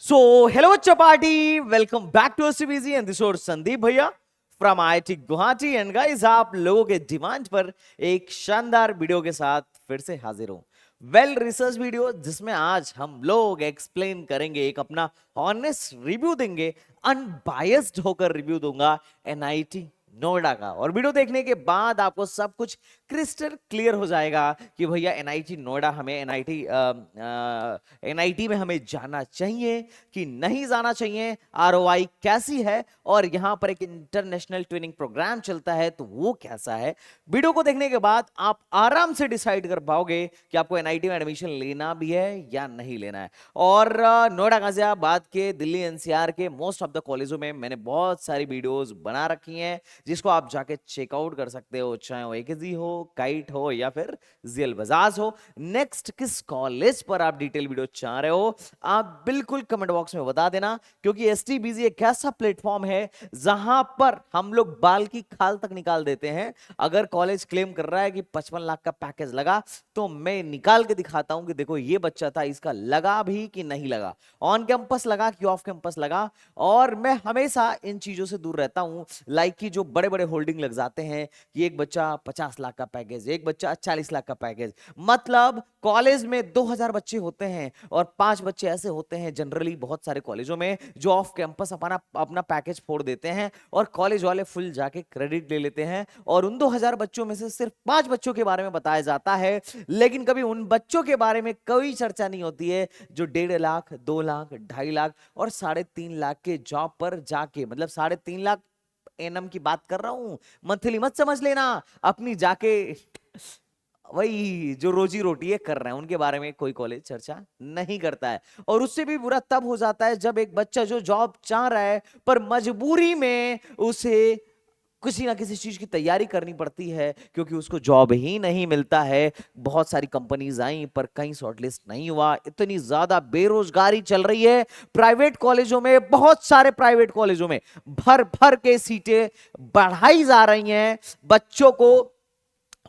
So, hello Chapati, welcome back to OCBC and this is Sandeep भैया from IIT Guwahati and guys आप लोगों के demand पर एक शानदार वीडियो के साथ फिर से हाजिर हूं। वेल रिसर्च वीडियो जिसमें आज हम लोग एक्सप्लेन करेंगे, एक अपना ऑनेस्ट रिव्यू देंगे, अनबायस्ड होकर रिव्यू दूंगा एनआईटी नोएडा का। और वीडियो देखने के बाद आपको सब कुछ क्रिस्टल क्लियर हो जाएगा कि भैया एनआईटी नोएडा हमें एनआईटी में हमें जाना चाहिए कि नहीं जाना चाहिए, आरओआई कैसी है और यहां पर एक इंटरनेशनल ट्रेनिंग प्रोग्राम चलता है तो वो कैसा है। वीडियो को देखने के बाद आप आराम से डिसाइड कर पाओगे कि आपको एनआईटी में एडमिशन लेना भी है या नहीं लेना है। और नोएडा गाजियाबाद के, दिल्ली एनसीआर के मोस्ट ऑफ द कॉलेजों में मैंने बहुत सारी वीडियोस बना रखी हैं जिसको आप जाके चेकआउट कर सकते हो, चाहे वो एकेजी हो, काइट हो या फिर जेल बजाज हो। नेक्स्ट किस कॉलेज पर आप डिटेल वीडियो चाह रहे हो आप बिल्कुल कमेंट बॉक्स में बता देना, क्योंकि एसटीबीजी एक ऐसा प्लेटफॉर्म है जहां पर हम लोग बाल की खाल तक निकाल देते हैं। अगर कॉलेज क्लेम कर रहा है कि 55 लाख का पैकेज लगा तो मैं निकाल के दिखाता हूं कि देखो ये बच्चा था, इसका लगा भी कि नहीं लगा, ऑन कैंपस लगा कि ऑफ कैंपस लगा। और मैं हमेशा इन चीजों से दूर रहता हूं, लाइक कि जो बड़े बड़े होल्डिंग लग जाते हैं कि एक बच्चा 50 लाख का पैकेज, एक बच्चा 40 लाख का पैकेज। मतलब कॉलेज में 2000 बच्चे होते हैं और 5 बच्चे ऐसे होते हैं जनरली बहुत सारे कॉलेजों में जो ऑफ कैंपस अपना अपना पैकेज फोड़ देते हैं और कॉलेज वाले फुल जाके क्रेडिट ले लेते हैं। और उन 2000 बच्चों में से सिर्फ 5 बच्चों के बारे में बताया जाता है, लेकिन कभी उन बच्चों के बारे में कोई चर्चा नहीं होती है जो 1.5 लाख, 2 लाख, 2.5 लाख और 3.5 लाख के जॉब पर जाके, मतलब 3.5 लाख एनम की बात कर रहा हूं, मंथली मत समझ लेना, अपनी जाके वही जो रोजी रोटी है कर रहे हैं उनके बारे में कोई कॉलेज चर्चा नहीं करता है। और उससे भी बुरा तब हो जाता है जब एक बच्चा जो जॉब चाह रहा है पर मजबूरी में उसे किसी ना किसी चीज की तैयारी करनी पड़ती है क्योंकि उसको जॉब ही नहीं मिलता है। बहुत सारी कंपनीज आई पर कहीं शॉर्टलिस्ट नहीं हुआ, इतनी ज्यादा बेरोजगारी चल रही है प्राइवेट कॉलेजों में, बहुत सारे प्राइवेट कॉलेजों में भर भर के सीटें बढ़ाई जा रही हैं। बच्चों को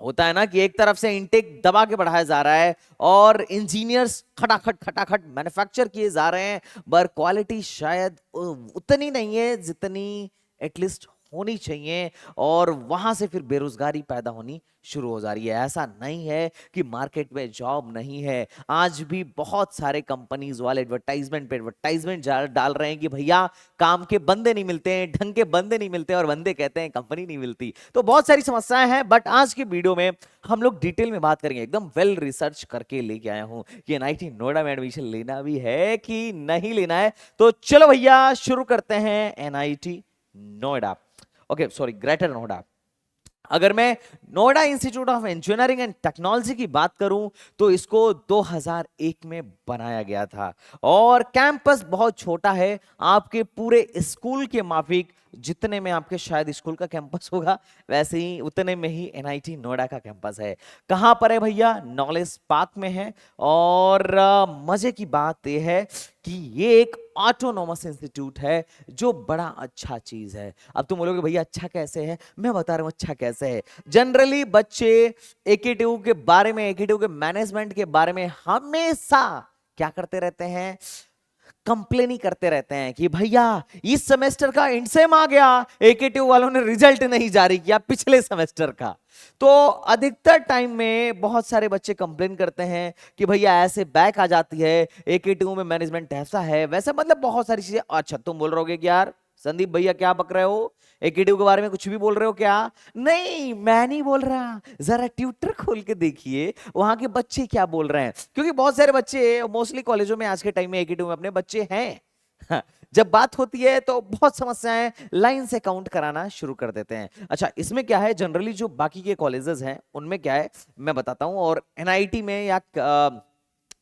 होता है ना कि एक तरफ से इनटेक दबा के बढ़ाया जा रहा है और इंजीनियर्स खटाखट खटाखट मैन्युफैक्चर किए जा रहे हैं, पर क्वालिटी शायद उतनी नहीं है जितनी एटलीस्ट होनी चाहिए। और वहां से फिर बेरोजगारी पैदा होनी शुरू हो जा रही है। ऐसा नहीं है कि मार्केट में जॉब नहीं है, आज भी बहुत सारे कंपनीज वाले एडवर्टाइजमेंट पे एडवर्टाइजमेंट डाल रहे हैं कि भैया काम के बंदे नहीं मिलते हैं, ढंग के बंदे नहीं मिलते, और बंदे कहते हैं कंपनी नहीं मिलती। तो बहुत सारी समस्याएं हैं, बट आज की वीडियो में हम लोग डिटेल में बात करेंगे, एकदम वेल रिसर्च करके लेके आया हूं कि एनआईटी नोएडा में एडमिशन लेना भी है कि नहीं लेना है। तो चलो भैया शुरू करते हैं NIT Noida, okay sorry greater Noida. अगर मैं Noida institute of engineering and technology की बात करूं तो इसको 2001 में बनाया गया था और कैंपस बहुत छोटा है, आपके पूरे स्कूल के माफिक जितने में आपके शायद स्कूल का कैंपस होगा वैसे ही उतने में ही एनआईटी नोएडा का कैंपस है। कहां पर है भैया? नॉलेज पार्क में है। और मजे की बात यह है कि ये एक ऑटोनोमस इंस्टीट्यूट है जो बड़ा अच्छा चीज है। अब तुम बोलोगे भैया अच्छा कैसे है, मैं बता रहा हूं अच्छा कैसे है। जनरली बच्चे एकेटीयू के बारे में, एकेटीयू के मैनेजमेंट के बारे में हमेशा क्या करते रहते हैं, कंप्लेन ही करते रहते हैं कि भैया इस सेमेस्टर का इंडसेम आ गया, एकेटीयू वालों ने रिजल्ट नहीं जारी किया पिछले सेमेस्टर का। तो अधिकतर टाइम में बहुत सारे बच्चे कंप्लेन करते हैं कि भैया ऐसे बैक आ जाती है, एकेटीयू में मैनेजमेंट ऐसा है वैसा, मतलब बहुत सारी चीजें। अच्छा तुम बोल रहे हो कि यार संदीप भैया क्या बक रहे हो, एकेटीयू के बारे में कुछ भी बोल रहे हो क्या? नहीं मैं नहीं बोल रहा, जरा ट्विटर खोल के देखिए वहां के बच्चे क्या बोल रहे हैं, क्योंकि बहुत सारे बच्चे मोस्टली कॉलेजों में आज के टाइम में एकेटीयू में अपने बच्चे हैं। हाँ, जब बात होती है तो बहुत समस्याएं लाइन से काउंट कराना शुरू कर देते हैं। अच्छा इसमें क्या है, जनरली जो बाकी के कॉलेजेस हैं उनमें क्या है मैं बताता हूं, और एनआईटी में या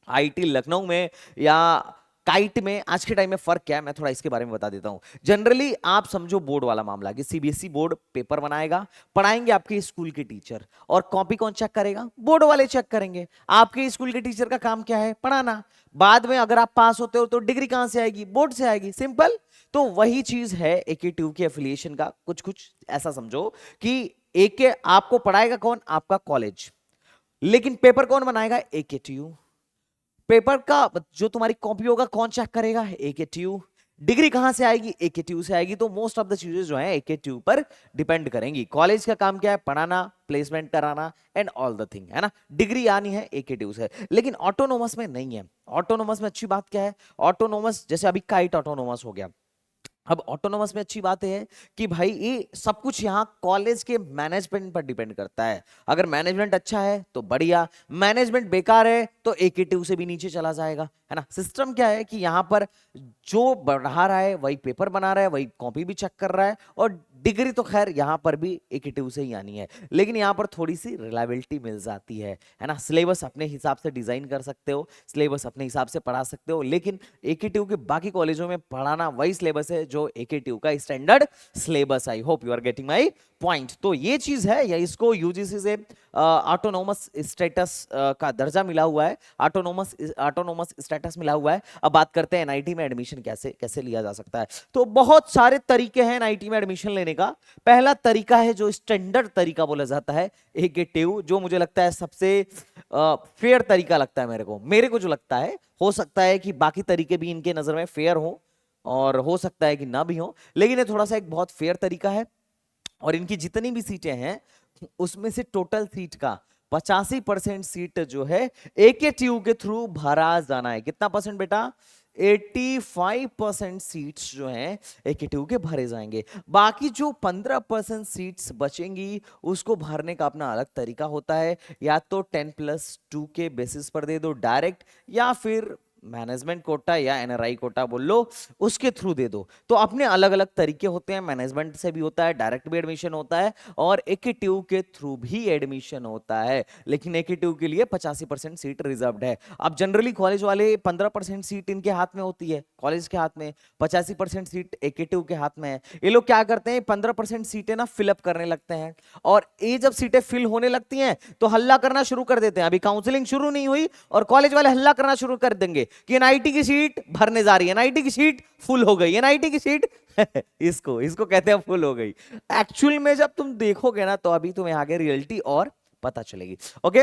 आईटी लखनऊ में या काइट में आज के टाइम में फर्क क्या है मैं थोड़ा इसके बारे में बता देता हूं। जनरली आप समझो बोर्ड वाला मामला कि सीबीएसई बोर्ड पेपर बनाएगा, पढ़ाएंगे आपके स्कूल के टीचर, और कॉपी कौन चेक करेगा? बोर्ड वाले चेक करेंगे। आपके स्कूल के टीचर का काम क्या है? पढ़ाना। बाद में अगर आप पास होते हो तो डिग्री कहां से आएगी? बोर्ड से आएगी, सिंपल। तो वही चीज है एकेटीयू के एफिलिएशन का, कुछ कुछ ऐसा समझो कि एक आपको पढ़ाएगा कौन? आपका कॉलेज, लेकिन पेपर कौन बनाएगा? एकेटीयू। पेपर का जो तुम्हारी कॉपी होगा कौन चेक करेगा? एकेटीयू। डिग्री कहां से आएगी? एकेटीयू से आएगी। तो मोस्ट ऑफ द चीजें जो है एकेटीयू पर डिपेंड करेंगी। कॉलेज का काम क्या है? पढ़ाना, प्लेसमेंट कराना एंड ऑल द थिंग, है ना। डिग्री आनी है एकेटीयू से, लेकिन ऑटोनोमस में नहीं है। ऑटोनोमस में अच्छी बात क्या है? ऑटोनोमस जैसे अभी काइट ऑटोनोमस हो गया। अब ऑटोनोमस में अच्छी बात है कि भाई ये सब कुछ यहाँ कॉलेज के मैनेजमेंट पर डिपेंड करता है। अगर मैनेजमेंट अच्छा है तो बढ़िया, मैनेजमेंट बेकार है तो एकेटीयू से भी नीचे चला जाएगा, है ना। सिस्टम क्या है कि यहाँ पर जो बढ़ा रहा है वही पेपर बना रहा है, वही कॉपी भी चेक कर रहा है, और डिग्री तो खैर यहाँ पर भी एकेटीयू से ही आनी है, लेकिन यहाँ पर थोड़ी सी रिलायबिलिटी मिल जाती है ना। सिलेबस अपने हिसाब से डिजाइन कर सकते हो, सिलेबस अपने हिसाब से पढ़ा सकते हो, लेकिन एकेटीयू के बाकी कॉलेजों में पढ़ाना वही सिलेबस है जो एकेटीयू का standard syllabus. I hope you are getting my point. तो ये चीज है, या इसको यूजीसी से ऑटोनोमस स्टेटस का दर्जा मिला हुआ है, ऑटोनोमस स्टेटस मिला हुआ है। अब बात करते हैं एनआईटी में एडमिशन कैसे कैसे लिया जा सकता है। तो बहुत सारे तरीके हैं एनआईटी में एडमिशन लेने का। पहला तरीका है जो स्टैंडर्ड तरीका बोला जाता है, एकेटीयू, जो मुझे लगता है सबसे फेयर तरीका लगता है मेरे को जो लगता है। हो सकता है कि बाकी तरीके भी इनके नजर में फेयर हो, और हो सकता है कि ना भी हो, लेकिन ये थोड़ा सा एक बहुत फेयर तरीका है। और इनकी जितनी भी सीटें हैं उसमें से टोटल सीट का 85% सीट जो है एकेटीयू के थ्रू भरा जाना है। कितना परसेंट बेटा? 85% सीट्स जो हैं एकेटीयू के भरे जाएंगे। बाकी जो 15% सीट्स बचेंगी उसको भरने का अपना अलग तरीका होता है। या तो 10+2 के बेसिस पर दे दो डायरेक्ट, या फिर मैनेजमेंट कोटा या एनआरआई कोटा बोल लो, उसके थ्रू दे दो। तो अपने अलग अलग तरीके होते हैं। मैनेजमेंट से भी होता है, डायरेक्ट भी एडमिशन होता है, और एकेटीयू के थ्रू भी एडमिशन होता है। लेकिन एकेटीयू के लिए 85% सीट रिजर्व्ड है। अब जनरली कॉलेज वाले 15% सीट इनके हाथ में होती है, कॉलेज के हाथ में 85% सीट एकेटीयू के हाथ में है। ये लोग क्या करते हैं, 15% सीटें ना फिलअप करने लगते हैं, और ये जब सीटें फिल होने लगती हैं तो हल्ला करना शुरू कर देते हैं। अभी काउंसलिंग शुरू नहीं हुई और कॉलेज वाले हल्ला करना शुरू कर देंगे कि एनआईटी की सीट भरने जा रही है, एनआईटी की सीट फुल हो गई, एनआईटी की सीट इसको इसको कहते हैं फुल हो गई। एक्चुअल में जब तुम देखोगे ना तो अभी तुम्हें आगे रियलिटी और पता चलेगी। ओके,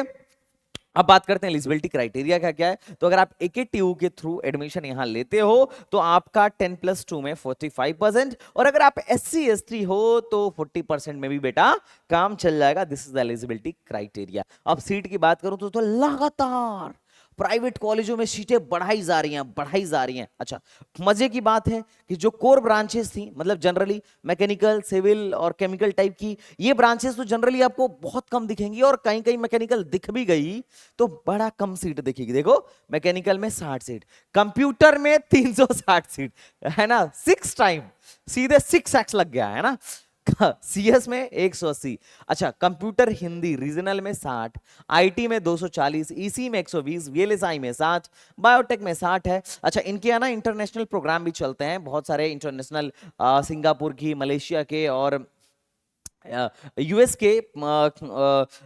अब बात करते हैं एलिजिबिलिटी क्राइटेरिया का क्या है। तो अगर आप एकेटीयू के थ्रू एडमिशन यहां लेते हो तो आपका 10+2 में 45%, और अगर आप SC ST हो तो 40% में भी बेटा काम चल जाएगा। This is the eligibility criteria. अब सीट की बात करूं तो लगातार प्राइवेट कॉलेजों में सीटें बढ़ाई जा रही हैं। अच्छा, मजे की बात है कि जो कोर ब्रांचेस थी, मतलब जनरली मैकेनिकल, सिविल और केमिकल टाइप की ये ब्रांचेस तो जनरली आपको बहुत कम दिखेंगी, और कहीं कहीं मैकेनिकल दिख भी गई तो बड़ा कम सीट दिखेगी। देखो, मैकेनिकल में 60 सीट, कंप्यूटर में 360 सीट, है ना। 6 टाइम सीधे 6x लग गया, है ना। CS में 180। अच्छा, कंप्यूटर हिंदी रीजनल में 60, आईटी में 240, ईसी में 120, VLSI में 60, बायोटेक में 60 है। अच्छा, इनके यहाँ ना इंटरनेशनल प्रोग्राम भी चलते हैं, बहुत सारे इंटरनेशनल, सिंगापुर की, मलेशिया के और यूएस के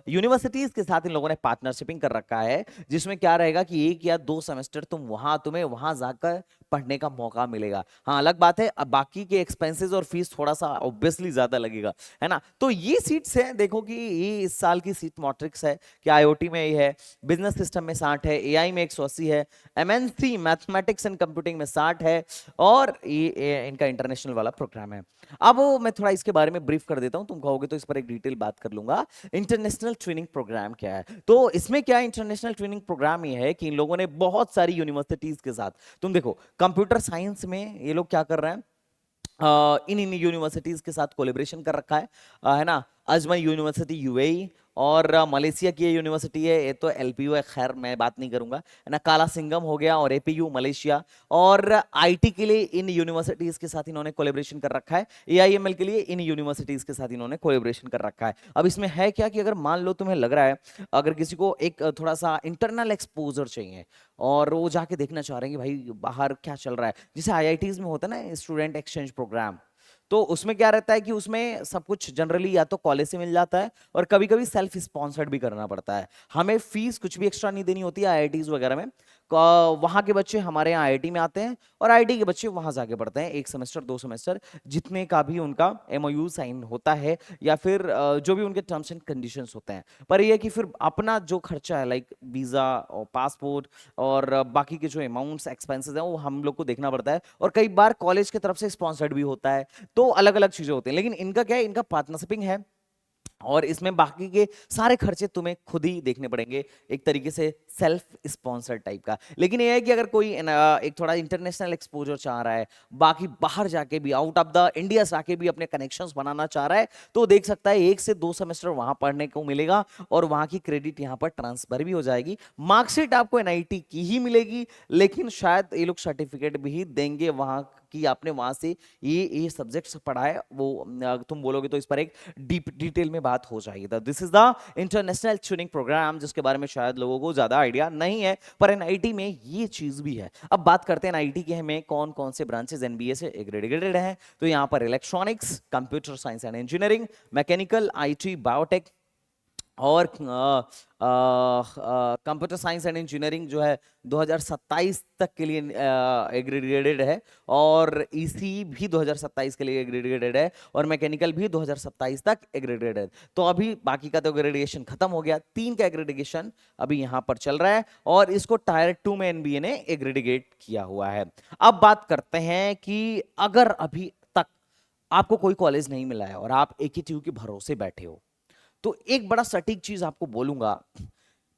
यूनिवर्सिटीज के साथ इन लोगों ने पार्टनरशिपिंग कर रखा है, जिसमें क्या रहेगा कि 1 या 2 सेमेस्टर तुम्हें वहां जाकर पढ़ने का मौका मिलेगा। हाँ, अलग बात है, अब बाकी के एक्सपेंसेस और फीस थोड़ा सा ऑब्वियसली ज्यादा लगेगा, है ना। तो ये सीट्स हैं, देखो कि ये इस साल की सीट मैट्रिक्स है कि आईओटी में ये है, बिजनेस सिस्टम में 60 है, एआई में 180 है, एमएनसी मैथमेटिक्स एंड कंप्यूटिंग में 60 है, और ये इनका इंटरनेशनल वाला प्रोग्राम है। अब मैं थोड़ा इसके बारे में ब्रीफ कर देता हूं, तुम कहोगे तो इस पर एक डिटेल बात कर लूंगा। इंटरनेशनल ट्रेनिंग प्रोग्राम क्या है? तो इसमें क्या इंटरनेशनल ट्रेनिंग प्रोग्राम ये है कि इन लोगों ने बहुत सारी यूनिवर्सिटीज के साथ, तुम देखो कंप्यूटर साइंस में ये लोग क्या कर रहे हैं, इन यूनिवर्सिटीज के साथ कोलेब्रेशन कर रखा है ना। अजमन यूनिवर्सिटी यूएई, और मलेशिया की यूनिवर्सिटी है, ये तो एलपीयू है, खैर मैं बात नहीं करूंगा, है ना। काला सिंगम हो गया, और एपीयू मलेशिया, और आईटी के लिए इन यूनिवर्सिटीज के साथ इन्होंने कोलेब्रेशन कर रखा है, एआईएमएल के लिए इन यूनिवर्सिटीज के साथ इन्होंने कोलेब्रेशन कर रखा है। अब इसमें है क्या कि अगर मान लो तुम्हें लग रहा है, अगर किसी को एक थोड़ा सा इंटरनल एक्सपोजर चाहिए और वो जाके देखना चाह रहे हैं कि भाई बाहर क्या चल रहा है, जैसे आईआईटीज में होता है ना स्टूडेंट एक्सचेंज प्रोग्राम, तो उसमें क्या रहता है कि उसमें सब कुछ जनरली या तो कॉलेज से मिल जाता है, और कभी कभी सेल्फ स्पॉन्सर्ड भी करना पड़ता है। हमें फीस कुछ भी एक्स्ट्रा नहीं देनी होती है आईआईटीज वगैरह में, वहां के बच्चे हमारे यहाँ आईआईटी में आते हैं और आईआईटी के बच्चे वहां जाके पढ़ते हैं, 1 सेमेस्टर 2 सेमेस्टर जितने का भी उनका एमओयू साइन होता है या फिर जो भी उनके टर्म्स एंड कंडीशंस होते हैं। पर यह है कि फिर अपना जो खर्चा है लाइक वीजा और पासपोर्ट और बाकी के जो अमाउंट्स एक्सपेंसेस हैं वो हम लोग को देखना पड़ता है, और कई बार कॉलेज की तरफ से स्पॉन्सर्ड भी होता है, तो अलग अलग चीजें होती हैं। लेकिन इनका क्या है, इनका पार्टनरशिपिंग है और इसमें बाकी के सारे खर्चे तुम्हें खुद ही देखने पड़ेंगे, एक तरीके से सेल्फ स्पॉन्सर टाइप का। लेकिन यह है कि अगर कोई एक थोड़ा इंटरनेशनल एक्सपोजर चाह रहा है, बाकी बाहर जाके भी आउट ऑफ द इंडिया जाके भी अपने कनेक्शंस बनाना चाह रहा है, तो देख सकता है 1 से 2 सेमेस्टर वहां पढ़ने को मिलेगा और वहां की क्रेडिट यहां पर ट्रांसफर भी हो जाएगी। मार्कशीट आपको एनआईटी की ही मिलेगी, लेकिन शायद ये लोग सर्टिफिकेट भी देंगे वहां कि आपने वहां से ये सब्जेक्ट्स पढ़ा है, वो तुम बोलोगे तो इस पर एक डीप डिटेल में बात हो जाएगी। This is the international tuning program, जिसके बारे में शायद लोगों को ज्यादा आइडिया नहीं है, पर एनआईटी में ये चीज भी है। अब बात करते हैं एनआईटी के हमें कौन कौन से ब्रांचेस एनबीए से एग्रेडेड हैं। तो यहाँ पर electronics, computer science and engineering, mechanical, IT, biotech और कंप्यूटर साइंस एंड इंजीनियरिंग जो है 2027 तक के लिए एग्रीगेटेड है, और ईसी भी 2027 के लिए एग्रीगेटेड है, और मैकेनिकल भी 2027 तक एग्रीगेटेड है। तो अभी बाकी का तो एग्रीगेशन खत्म हो गया, 3 का एग्रीगेशन अभी यहां पर चल रहा है, और इसको टायर 2 में एनबीए ने एग्रीगेट किया हुआ है। अब बात करते हैं कि अगर अभी तक आपको कोई कॉलेज नहीं मिला है और आप एकेटीयू के भरोसे बैठे हो, तो एक बड़ा सटीक चीज आपको बोलूंगा,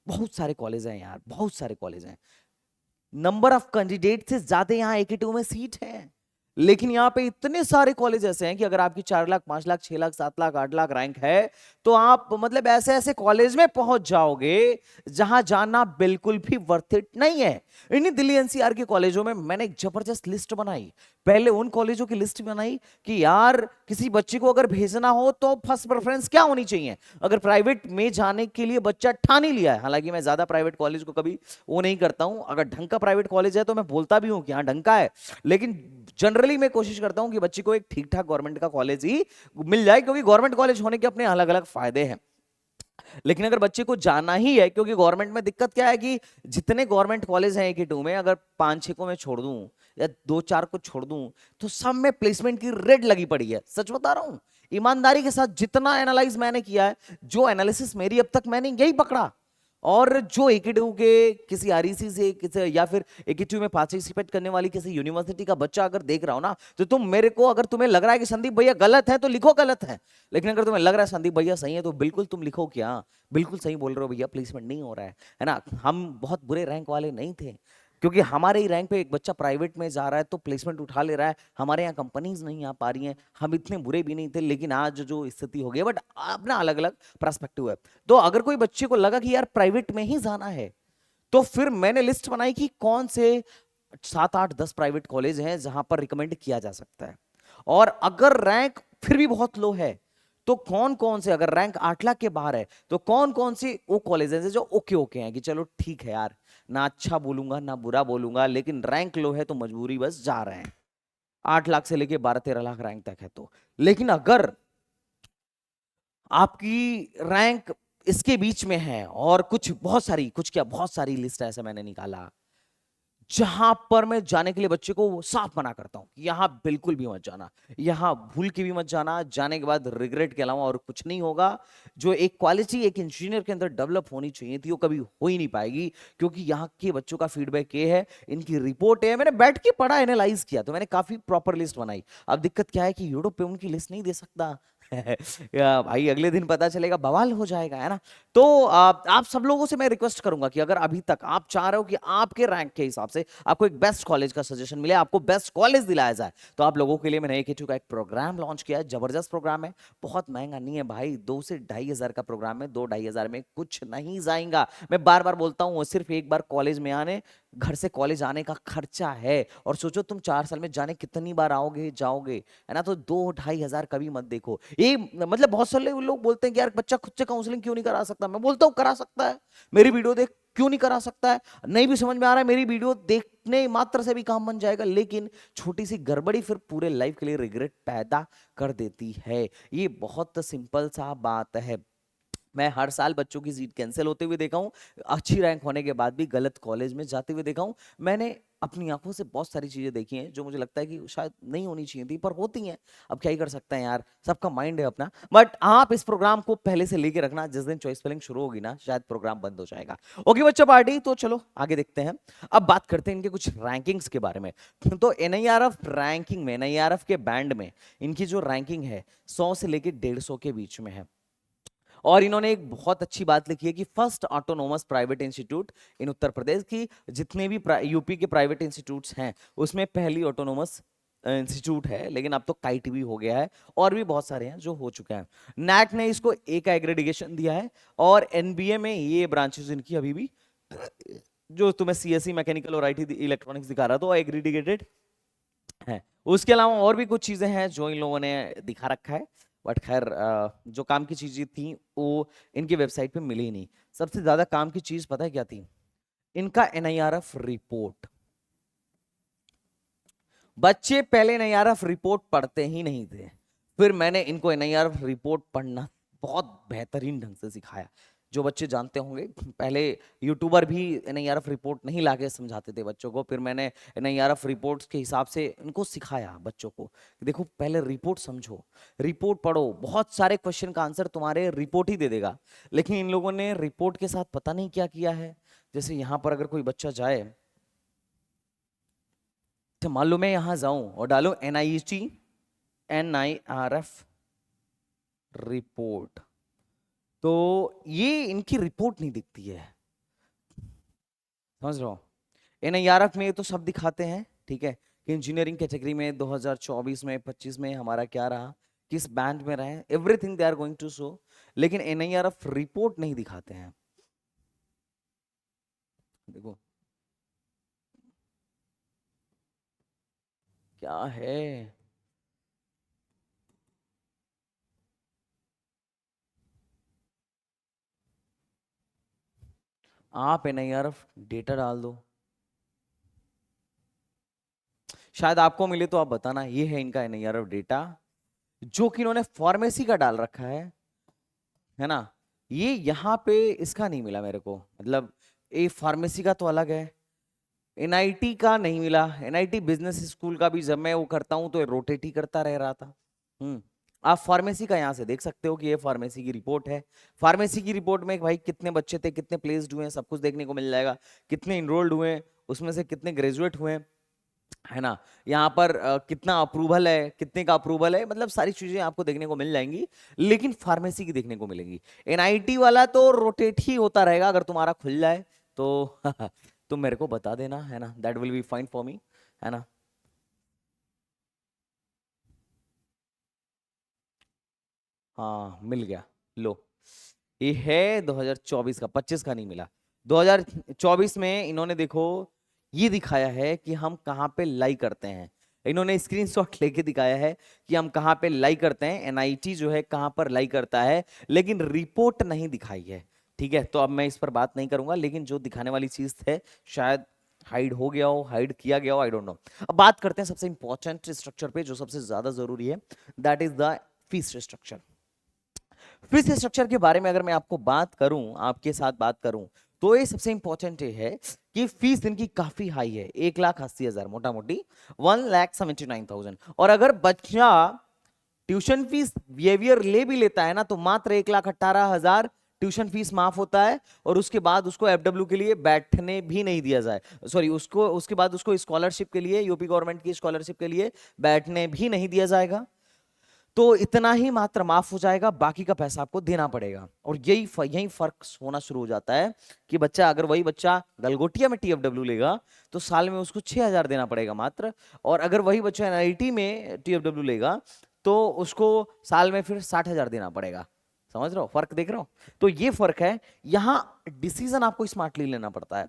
बहुत सारे कॉलेज हैं यार, बहुत सारे कॉलेज हैं, नंबर ऑफ कैंडिडेट से ज्यादा यहाँ एकेटीयू में सीट है, लेकिन यहाँ पे इतने सारे कॉलेज ऐसे हैं कि अगर आपकी 4 लाख 5 लाख 6 लाख 7 लाख 8 लाख रैंक है, तो आप मतलब ऐसे ऐसे कॉलेज में पहुंच जाओगे जहां जाना बिल्कुल भी वर्थ इट नहीं है। इन्हीं दिल्ली एनसीआर के कॉलेजों में मैंने एक जबरदस्त लिस्ट बनाई, पहले उन कॉलेजों की लिस्ट बनाई कि यार किसी बच्चे को अगर भेजना हो तो फर्स्ट प्रेफरेंस क्या होनी चाहिए। अगर प्राइवेट में जाने के लिए बच्चा ठान ही लिया है, हालांकि मैं ज्यादा प्राइवेट कॉलेज को कभी वो नहीं करता हूं, अगर ढंग का प्राइवेट कॉलेज है तो मैं बोलता भी हूं कि हाँ ढंग का है, लेकिन जनरली मैं कोशिश करता हूं कि बच्चे को एक ठीक ठाक गवर्नमेंट का कॉलेज ही मिल जाए, क्योंकि गवर्नमेंट कॉलेज होने के अपने अलग अलग फायदे हैं। लेकिन अगर बच्चे को जाना ही है, क्योंकि गवर्नमेंट में दिक्कत क्या है कि जितने गवर्नमेंट कॉलेज हैं एक टू में, अगर 5-6 को मैं छोड़ दूं या 2-4 को छोड़ दूं, तो सब में प्लेसमेंट की रेड लगी पड़ी है। सच बता रहा हूं, ईमानदारी के साथ जितना एनालाइज मैंने किया है, जो एनालिसिस मेरी अब तक मैंने यही पकड़ा, और जो एकेटीयू के किसी आरईसी से किसी या फिर एकेटीयू में पार्टिसिपेट करने वाली किसी यूनिवर्सिटी का बच्चा अगर देख रहा हो ना, तो तुम मेरे को, अगर तुम्हें लग रहा है कि संदीप भैया गलत है तो लिखो गलत है, लेकिन अगर तुम्हें लग रहा है संदीप भैया सही है तो बिल्कुल तुम लिखो क्या बिल्कुल सही बोल रहे हो भैया, प्लेसमेंट नहीं हो रहा है ना। हम बहुत बुरे रैंक वाले नहीं थे, क्योंकि हमारे ही रैंक पे एक बच्चा प्राइवेट में जा रहा है तो प्लेसमेंट उठा ले रहा है, हमारे यहाँ कंपनीज नहीं आ पा रही हैं, हम इतने बुरे भी नहीं थे, लेकिन आज जो स्थिति हो गई है, बट अपना अलग अलग पर्सपेक्टिव है। तो अगर कोई बच्चे को लगा कि यार प्राइवेट में ही जाना है, तो फिर मैंने लिस्ट बनाई कि कौन से 7-8-10 प्राइवेट कॉलेज हैं जहां पर रिकमेंड किया जा सकता है, और अगर रैंक फिर भी बहुत लो है तो कौन कौन से, अगर रैंक 8 लाख के बाहर है तो कौन कौन से वो कॉलेजेस हैं जो ओके ओके हैं कि चलो ठीक है यार, ना अच्छा बोलूंगा ना बुरा बोलूंगा, लेकिन रैंक लो है तो मजबूरी बस जा रहे हैं, 8 लाख से लेके 12-13 लाख रैंक तक है तो। लेकिन अगर आपकी रैंक इसके बीच में है और कुछ बहुत सारी, कुछ क्या बहुत सारी लिस्ट है, ऐसा मैंने निकाला जहां पर मैं जाने के लिए बच्चे को साफ मना करता हूं कि यहां बिल्कुल भी मत जाना, यहां भूल के भी मत जाना, जाने के बाद रिग्रेट के अलावा और कुछ नहीं होगा। जो एक क्वालिटी एक इंजीनियर के अंदर डेवलप होनी चाहिए थी वो कभी हो ही नहीं पाएगी, क्योंकि यहाँ के बच्चों का फीडबैक ये है, इनकी रिपोर्ट है, मैंने बैठ के पढ़ा, एनालाइज किया, तो मैंने काफी प्रॉपर लिस्ट बनाई। अब दिक्कत क्या है कि यूट्यूब पे उनकी लिस्ट नहीं दे सकता या भाई अगले दिन पता चलेगा बवाल हो जाएगा, है ना। तो आप सब लोगों से मैं रिक्वेस्ट करूंगा कि अगर अभी तक आप चाह रहे हो कि आपके रैंक के हिसाब से आपको एक बेस्ट कॉलेज का सजेशन मिले, आपको बेस्ट कॉलेज दिलाया जाए, तो आप लोगों के लिए मैंने एकेटीयू का एक प्रोग्राम लॉन्च किया है। जबरदस्त प्रोग्राम है, बहुत महंगा नहीं है भाई, 2 से 2,500 का प्रोग्राम है, 2-2,500 में कुछ नहीं जाएगा। मैं बार बार बोलता हूँ, सिर्फ एक बार कॉलेज में आने, घर से कॉलेज आने का खर्चा है, और सोचो तुम 4 साल में जाने कितनी बार आओगे जाओगे, है ना। तो 2-2,500 कभी मत देखो। ये मतलब बहुत सारे लोग बोलते हैं कि यार बच्चा खुद से काउंसलिंग क्यों नहीं करा सकता, मैं बोलता हूँ करा सकता है, मेरी वीडियो देख क्यों नहीं करा सकता है। नहीं भी समझ में आ रहा है, मेरी वीडियो देखने मात्र से भी काम बन जाएगा, लेकिन छोटी सी गड़बड़ी फिर पूरे लाइफ के लिए रिग्रेट पैदा कर देती है। ये बहुत सिंपल सा बात है। मैं हर साल बच्चों की सीट कैंसिल होते हुए देखा हूँ, अच्छी रैंक होने के बाद भी गलत कॉलेज में जाते हुए देखा हूँ। मैंने अपनी आंखों से बहुत सारी चीजें देखी हैं जो मुझे लगता है कि शायद नहीं होनी चाहिए थी, पर होती हैं। अब क्या ही कर सकते हैं यार, सबका माइंड है अपना। बट आप इस प्रोग्राम को पहले से लेके रखना, जिस दिन चॉइस फिलिंग शुरू होगी ना, शायद प्रोग्राम बंद हो जाएगा। ओके बच्चा पार्टी, तो चलो आगे देखते हैं। अब बात करते हैं इनके कुछ रैंकिंग्स के बारे में। तो एनआईआरएफ रैंकिंग में, एनआईआरएफ के बैंड में इनकी जो रैंकिंग है 100 से लेके 150 के बीच में है। और इन्होंने एक बहुत अच्छी बात लिखी है कि first autonomous private institute in Uttar Pradesh की, जितने भी यूपी के प्राइवेट इंस्टीट्यूट्स हैं उसमें पहली ऑटोनोमस इंस्टीट्यूट है। लेकिन अब तो काइट भी हो गया है, और भी बहुत सारे हैं जो हो चुके हैं। नैक ने इसको ए का एग्रेडिकेशन दिया है, और एनबीए में ये ब्रांचेस इनकी अभी भी, जो तुम्हें सीएससी मैकेनिकल और आईटी इलेक्ट्रॉनिक्स दिखा रहा था, एग्रेडिकेटेड है। उसके अलावा और भी कुछ चीजें हैं जो इन लोगों ने दिखा रखा है, बट खैर जो काम की चीजें थी वो इनकी वेबसाइट पे मिली ही नहीं। सबसे ज्यादा काम की चीज पता है क्या थी? इनका एनआईआरएफ रिपोर्ट। बच्चे पहले एनआईआरएफ रिपोर्ट पढ़ते ही नहीं थे, फिर मैंने इनको एनआईआरएफ रिपोर्ट पढ़ना बहुत बेहतरीन ढंग से सिखाया। जो बच्चे जानते होंगे, पहले यूट्यूबर भी एनआईआरएफ रिपोर्ट नहीं लाके समझाते थे बच्चों को, फिर मैंने एनआईआरएफ रिपोर्ट्स के हिसाब से इनको सिखाया बच्चों को कि देखो पहले रिपोर्ट समझो, रिपोर्ट पढ़ो, बहुत सारे क्वेश्चन का आंसर तुम्हारे रिपोर्ट ही दे देगा। लेकिन इन लोगों ने रिपोर्ट के साथ पता नहीं क्या किया है। जैसे यहाँ पर अगर कोई बच्चा जाए, तो मान लो मैं यहां जाऊं और डालूं एनआईटी एनआईआरएफ रिपोर्ट, तो ये इनकी रिपोर्ट नहीं दिखती है। समझ रहे हो? एनआईआरएफ में तो सब दिखाते हैं, ठीक है, कि इंजीनियरिंग कैटेगरी में 2024 में 25 में हमारा क्या रहा, किस बैंड में रहे, everything they are going to show. लेकिन एनआईआरएफ रिपोर्ट नहीं दिखाते हैं। देखो क्या है, आप एनआईआरएफ डेटा डाल दो, शायद आपको मिले तो आप बताना। ये है इनका एनआईआरएफ डेटा, जो कि इन्होंने फार्मेसी का डाल रखा है ना। ये यहाँ पे इसका नहीं मिला मेरे को, मतलब ये फार्मेसी का तो अलग है, एनआईटी का नहीं मिला। एनआईटी बिजनेस स्कूल का भी जब मैं वो करता हूँ तो रोटेट ही करता रह रहा था। आप फार्मेसी का यहाँ से देख सकते हो कि ये फार्मेसी की रिपोर्ट है। फार्मेसी की रिपोर्ट में भाई कितने बच्चे थे, कितने प्लेस्ड हुए हैं, सब कुछ देखने को मिल जाएगा। कितने इनरोल्ड हुए, उसमें से कितने ग्रेजुएट हुए, है ना। यहाँ पर कितना अप्रूवल है, कितने का अप्रूवल है, मतलब सारी चीजें आपको देखने को मिल जाएंगी। लेकिन फार्मेसी की देखने को मिलेंगी। एनआईटी वाला तो रोटेट ही होता रहेगा, अगर तुम्हारा खुल जाए तो तुम मेरे को बता देना, है ना, that will be fine for me, है ना। हाँ मिल गया, लो ये है 2024 का, 25 का नहीं मिला। 2024 में इन्होंने देखो ये दिखाया है कि हम कहाँ पे लाई करते हैं। इन्होंने स्क्रीनशॉट लेके दिखाया है कि हम कहाँ पे लाई करते हैं, एनआईटी जो है कहाँ पर लाई करता है, लेकिन रिपोर्ट नहीं दिखाई है। ठीक है, तो अब मैं इस पर बात नहीं करूंगा, लेकिन जो दिखाने वाली चीज है शायद हाइड हो गया हो, हाइड किया गया हो, आई डोंट नो। अब बात करते हैं सबसे इंपॉर्टेंट स्ट्रक्चर पे, जो सबसे ज्यादा जरूरी है, that is the fees structure. Fees structure के बारे में अगर मैं आपको बात करूं, आपके साथ बात करूं, तो ये सबसे इंपॉर्टेंट है कि फीस इनकी काफी हाई है, 1,80,000 मोटा मोटी 1,79,000। और अगर बच्चा ट्यूशन फीस बिहेवियर ले भी लेता है ना, तो मात्र 1,18,000 ट्यूशन फीस माफ होता है। और उसके बाद उसको एफडब्ल्यू के लिए बैठने भी नहीं दिया जाए, सॉरी, उसको उसके बाद उसको स्कॉलरशिप के लिए, यूपी गवर्नमेंट की स्कॉलरशिप के लिए बैठने भी नहीं दिया जाएगा। तो इतना ही मात्र माफ हो जाएगा, बाकी का पैसा आपको देना पड़ेगा। और यही फर्क होना शुरू हो जाता है कि बच्चा, अगर वही बच्चा गलगोटिया में टीएफडब्ल्यू लेगा तो साल में उसको 6,000 देना पड़ेगा मात्र। और अगर वही बच्चा एनआईटी में टीएफडब्ल्यू लेगा तो उसको साल में फिर 60,000 देना पड़ेगा। समझ रहे हो फर्क, देख रहे हो? तो ये फर्क है, यहां डिसीजन आपको स्मार्टली लेना पड़ता है।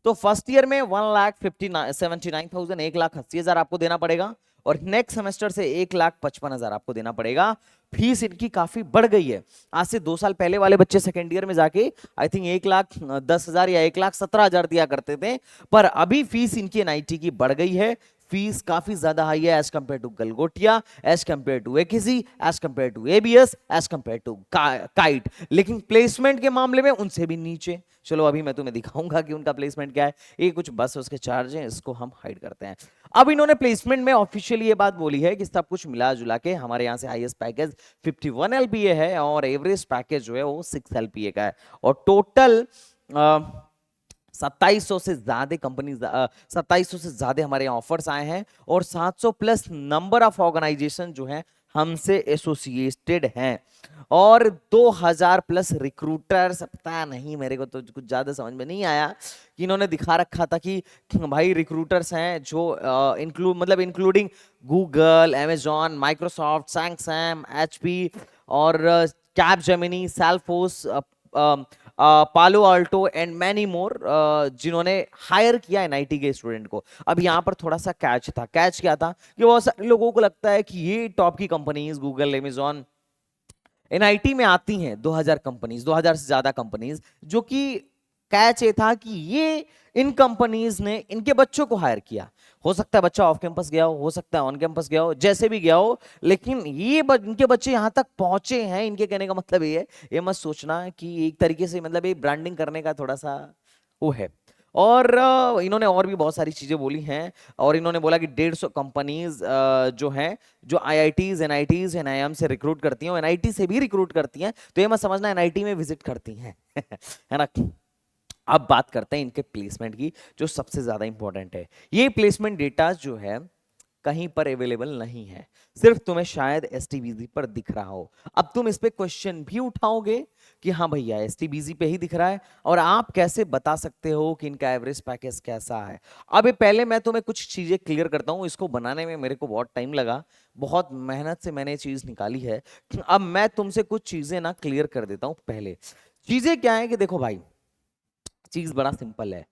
तो फर्स्ट ईयर में 1,79,000, 1,80,000 आपको देना पड़ेगा। और नेक्स्ट सेमेस्टर से 1,55,000 आपको देना पड़ेगा। फीस इनकी काफी बढ़ गई है। आज से 2 साल पहले वाले बच्चे सेकेंड ईयर में जाके आई थिंक 1,10,000 या 1,17,000 दिया करते थे, पर अभी फीस इनकी एनआईटी की बढ़ गई है। फीस काफी ज्यादा हाई है as compare to Galgotia, as compare to AKG, as compare to ABS, as compare to KIET, लेकिन प्लेसमेंट के मामले में उनसे भी नीचे। चलो अभी मैं तुम्हें दिखाऊंगा कि उनका प्लेसमेंट क्या है। ये कुछ बस उसके चार्ज हैं, इसको हम हाइड करते हैं। अब इन्होंने प्लेसमेंट में ऑफिशियली ये बात बोली है कि सब कुछ मिला जुला के हमारे यहाँ से हाईएस्ट पैकेज 51 एलपीए है और एवरेज पैकेज जो है वो 6 एलपीए का है, और टोटल 2700 से ज्यादा कंपनीज, 2700 से ज्यादा हमारे यहाँ ऑफर्स आए हैं, और 700 प्लस नंबर ऑफ ऑर्गेनाइजेशन जो है हमसे एसोसिएटेड हैं, और 2000 प्लस रिक्रूटर्स। पता नहीं, मेरे को तो कुछ ज्यादा समझ में नहीं आया कि इन्होंने दिखा रखा था कि भाई रिक्रूटर्स हैं जो including Google, Amazon, Microsoft, Samsung, HP और कैपजेमिनी, सेल्फोर्स, पालो अल्टो एंड मैनी मोर, जिन्होंने हायर किया एनआईटी के स्टूडेंट को। अब यहाँ पर थोड़ा सा कैच था। कैच क्या था कि बहुत सारे लोगों को लगता है कि ये टॉप की कंपनीज गूगल, अमेजॉन, एनआईटी में आती हैं 2000 कंपनीज, 2000 से ज्यादा कंपनीज, जो कि कैच ये था कि ये इन कंपनीज ने इनके बच्चों को हायर किया। हो सकता है बच्चा ऑफ कैंपस गया हो सकता है ऑन कैंपस गया हो, जैसे भी गया हो, लेकिन इनके बच्चे यहां तक पहुंचे हैं। इनके कहने का मतलब ये है, ये मत सोचना कि एक तरीके से मतलब ये ब्रांडिंग करने का थोड़ा सा वो है। और इन्होंने और भी बहुत सारी चीजें बोली हैं, और इन्होंने बोला कि 150 कंपनीज जो हैं, जो आईआईटीज, एनआईटीज, एनआईएम से रिक्रूट करती हैं, एनआईटी से भी रिक्रूट करती हैं, तो ये मत समझना एनआईटी में विजिट करती हैं है ना। अब बात करते हैं इनके प्लेसमेंट की, जो सबसे ज्यादा इंपॉर्टेंट है। ये प्लेसमेंट डेटा जो है कहीं पर अवेलेबल नहीं है, सिर्फ तुम्हें शायद एसटीबीजी पर दिख रहा हो। अब तुम इस पे क्वेश्चन भी उठाओगे कि हाँ भैया एसटीबीजी पे ही दिख रहा है, और आप कैसे बता सकते हो कि इनका एवरेज पैकेज कैसा है। अब ये पहले मैं तुम्हें कुछ चीजें क्लियर करता हूं। इसको बनाने में मेरे को बहुत टाइम लगा, बहुत मेहनत से मैंने ये चीज निकाली है। अब मैं तुमसे कुछ चीजें ना क्लियर कर देता हूं। पहले चीजें क्या है कि देखो भाई, चीज बड़ा सिंपल है।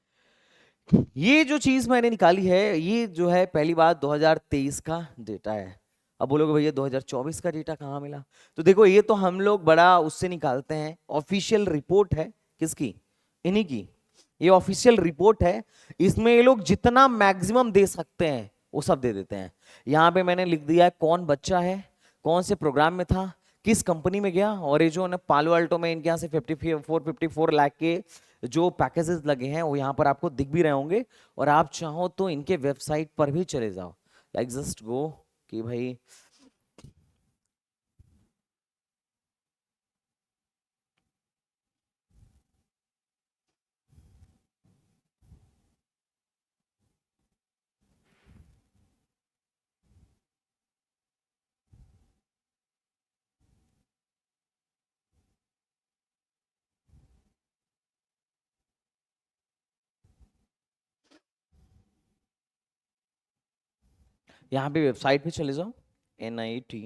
ये जो चीज मैंने निकाली है, ये जो है पहली बात 2023 का डेटा है। अब बोलोगे भैया 2024 का डेटा कहाँ मिला? तो देखो, ये तो हम लोग बड़ा उससे निकालते हैं, ऑफिशियल रिपोर्ट है। किसकी? इन्हीं की। ये ऑफिशियल रिपोर्ट है, इसमें ये लोग जितना मैक्सिमम दे सकते हैं वो सब दे देते हैं। यहाँ पे मैंने लिख दिया है कौन बच्चा है, कौन से प्रोग्राम में था, किस कंपनी में गया, और ये जो पालो अल्टो में इनके यहाँ से 54 लाख के जो पैकेजेस लगे हैं वो यहाँ पर आपको दिख भी रहे होंगे। और आप चाहो तो इनके वेबसाइट पर भी चले जाओ, लाइक जस्ट गो कि भाई यहाँ पे वेबसाइट पे चले जाओ, एनआईटी।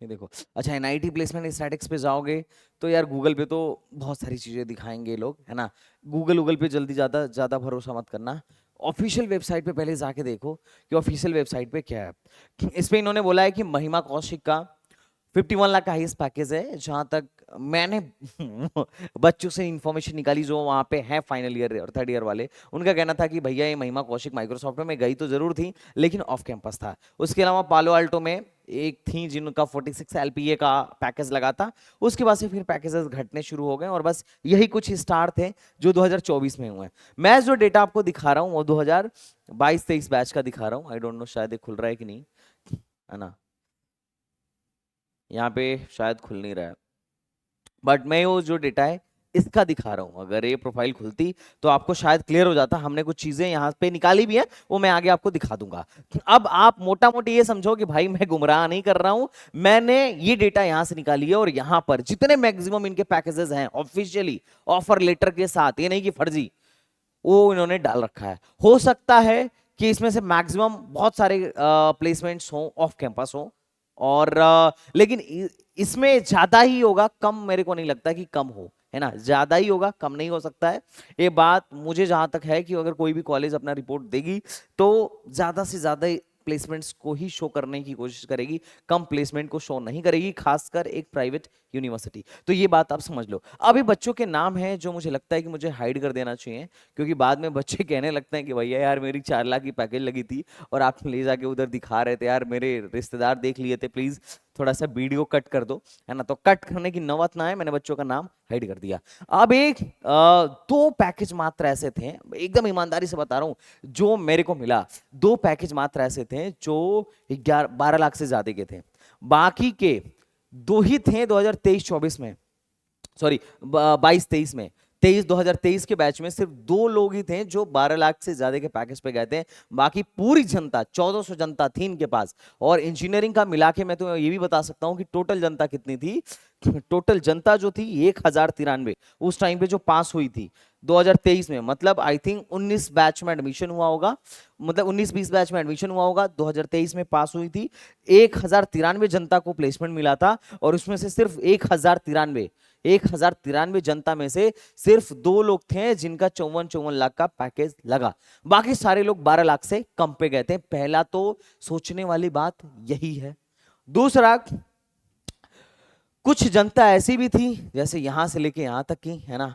ये देखो, अच्छा एनआईटी प्लेसमेंट स्टैटिक्स पे जाओगे तो यार गूगल पे तो बहुत सारी चीजें दिखाएंगे ये लोग, है ना। गूगल पे जल्दी ज्यादा ज्यादा भरोसा मत करना। ऑफिशियल वेबसाइट पे पहले जाके देखो कि ऑफिशियल वेबसाइट पे क्या है। इस पे इन्होंने बोला है कि महिमा कौशिक का 51 लाख का हाईएस्ट पैकेज है। जहां तक मैंने बच्चों से इंफॉर्मेशन निकाली जो वहां पे है फाइनल ईयर और थर्ड ईयर वाले, उनका कहना था कि भैया ये महिमा कौशिक माइक्रोसॉफ्ट में गई तो जरूर थी लेकिन ऑफ कैंपस था। उसके अलावा पालो अल्टो में एक थी जिनका 46 एलपीए का पैकेज लगा था। उसके बाद से फिर पैकेजेस घटने शुरू हो गए, और बस यही कुछ स्टार थे जो 2024 में हुए हैं। मैं जो डेटा आपको दिखा रहा हूँ वो 2022-23 बैच का दिखा रहा हूँ। आई डोंट नो शायद ये खुल रहा है कि नहीं, है ना। यहाँ पे शायद खुल नहीं रहा है, बट मैं वो जो डेटा है इसका दिखा रहा हूं। अगर ये प्रोफाइल खुलती तो आपको शायद क्लियर हो जाता। हमने कुछ चीजें यहाँ पे निकाली भी है, वो मैं आगे आपको दिखा दूंगा। अब आप मोटा मोटी ये समझो कि भाई मैं गुमराह नहीं कर रहा हूं, मैंने ये डेटा यहां से निकाली है, और यहां पर जितने मैक्सिमम इनके पैकेजेस हैं ऑफिशियली ऑफर लेटर के साथ, ये नहीं कि फर्जी, वो इन्होंने डाल रखा है। हो सकता है कि इसमें से मैक्सिमम बहुत सारे प्लेसमेंट्स हो ऑफ कैंपस हो, और लेकिन इसमें ज्यादा ही होगा, कम मेरे को नहीं लगता कि कम हो, है ना। ज्यादा ही होगा, कम नहीं हो सकता है। ये बात मुझे जहां तक है कि अगर कोई भी कॉलेज अपना रिपोर्ट देगी तो ज्यादा से ज्यादा प्लेसमेंट्स को ही शो करने की कोशिश करेगी, कम प्लेसमेंट को शो नहीं करेगी, खासकर एक प्राइवेट यूनिवर्सिटी। तो ये बात आप समझ लो। अभी बच्चों के नाम हैं जो मुझे लगता है कि मुझे हाइड कर देना चाहिए, क्योंकि बाद में बच्चे कहने लगते हैं कि भैया यार मेरी 4 लाख की पैकेज लगी थी और आप ले जाके उधर दिखा रहे थे, यार मेरे रिश्तेदार देख लिए थे, प्लीज थोड़ा सा वीडियो कट कर दो, है ना। तो कट करने की नौबत ना है, मैंने बच्चों का नाम हाइड कर दिया। अब एक 2 पैकेज मात्र ऐसे थे, एकदम ईमानदारी से बता रहा हूं, जो मेरे को मिला, 2 पैकेज मात्र ऐसे थे जो 12 लाख से ज्यादा के थे। बाकी के 2 ही थे 2023-24 में, सॉरी 22-23 में। 2023 के बैच में सिर्फ 2 लोग ही थे जो 12 लाख से ज्यादा के पैकेज पे गए थे। बाकी पूरी जनता 1400 जनता थी इनके पास। और इंजीनियरिंग का मिला के मैं तुम्हें ये भी बता सकता हूं कि टोटल जनता कितनी थी। टोटल जनता जो थी 1093 उस टाइम पे जो पास हुई थी 2023 में, मतलब आई थिंक 19 बैच में एडमिशन हुआ होगा, मतलब 19-20 बैच में एडमिशन हुआ होगा, 2023 में पास हुई थी। 1093 जनता को प्लेसमेंट मिला था और उसमें से सिर्फ 1093 जनता में से सिर्फ 2 लोग थे जिनका 54 लाख का पैकेज लगा। बाकी सारे लोग 12 लाख से कम पे गए थे। पहला तो सोचने वाली बात यही है। दूसरा, कुछ जनता ऐसी भी थी जैसे यहां से लेके यहां तक की, है ना,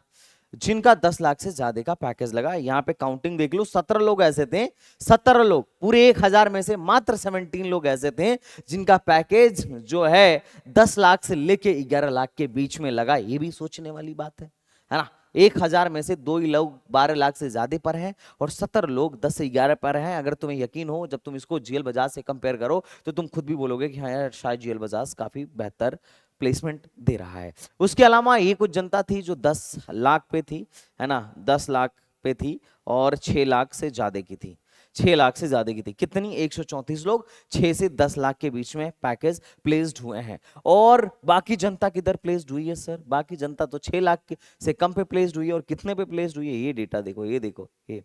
जिनका 10 लाख से ज्यादा का पैकेज लगा। यहां पे काउंटिंग देख लो, 17 लोग ऐसे थे, 17 लोग पूरे 1000 में से मात्र 17 लोग ऐसे थे जिनका पैकेज जो है 10 लाख से लेके 11 लाख के बीच में लगा। ये भी सोचने वाली बात है ना। 1000 में से 2 ही लोग 12 लाख से ज्यादा पर हैं और 17 लोग 10 से 11 पर हैं। अगर तुम्हें यकीन हो, जब तुम इसको जीएल बजाज से कंपेयर करो तो तुम खुद भी बोलोगे कि हाँ यार शायद जीएल बजाज काफी बेहतर प्लेसमेंट दे रहा है। उसके अलावा ये कुछ जनता थी जो 10 लाख पे थी, है ना, 10 लाख पे थी और 6 लाख से ज्यादा की थी। 6 लाख से ज्यादा की थी कितनी? 134 लोग 6 से 10 लाख के बीच में पैकेज प्लेस्ड हुए हैं। और बाकी जनता किधर प्लेस्ड हुई है सर? बाकी जनता तो 6 लाख से कम पे प्लेस्ड हुई है। और कितने पे प्लेस्ड हुई है ये डेटा देखो, ये देखो, ये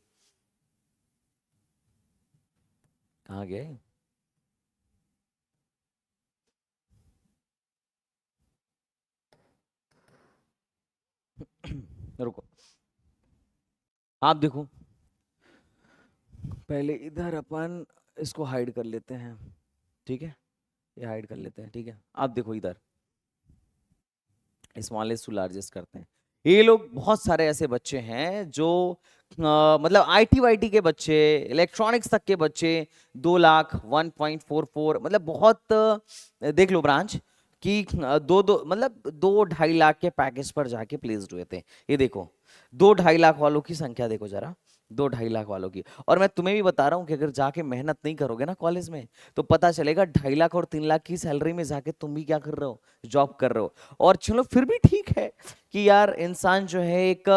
कहाँ गए? रुको, आप देखो, पहले इधर अपन इसको हाइड कर लेते हैं, ठीक है, ये हाइड कर लेते हैं, ठीक है। आप देखो इधर स्मॉलेस्ट टू लार्जेस्ट करते हैं। ये लोग बहुत सारे ऐसे बच्चे हैं जो मतलब आईटी वाईटी के बच्चे, इलेक्ट्रॉनिक्स तक के बच्चे 2 लाख 1.44, मतलब बहुत देख लो ब्रांच कि दो दो मतलब 2-2.5 लाख के पैकेज पर जाके प्लेस्ड हुए थे। ये देखो 2-2.5 लाख वालों की संख्या देखो जरा, 2-2.5 लाख वालों की। और मैं तुम्हें भी बता रहा हूँ कि अगर जाके मेहनत नहीं करोगे ना कॉलेज में तो पता चलेगा 2.5 लाख और 3 लाख की सैलरी में जाके तुम भी क्या कर रहे हो, जॉब कर रहे हो। और चलो फिर भी ठीक है कि यार इंसान जो है एक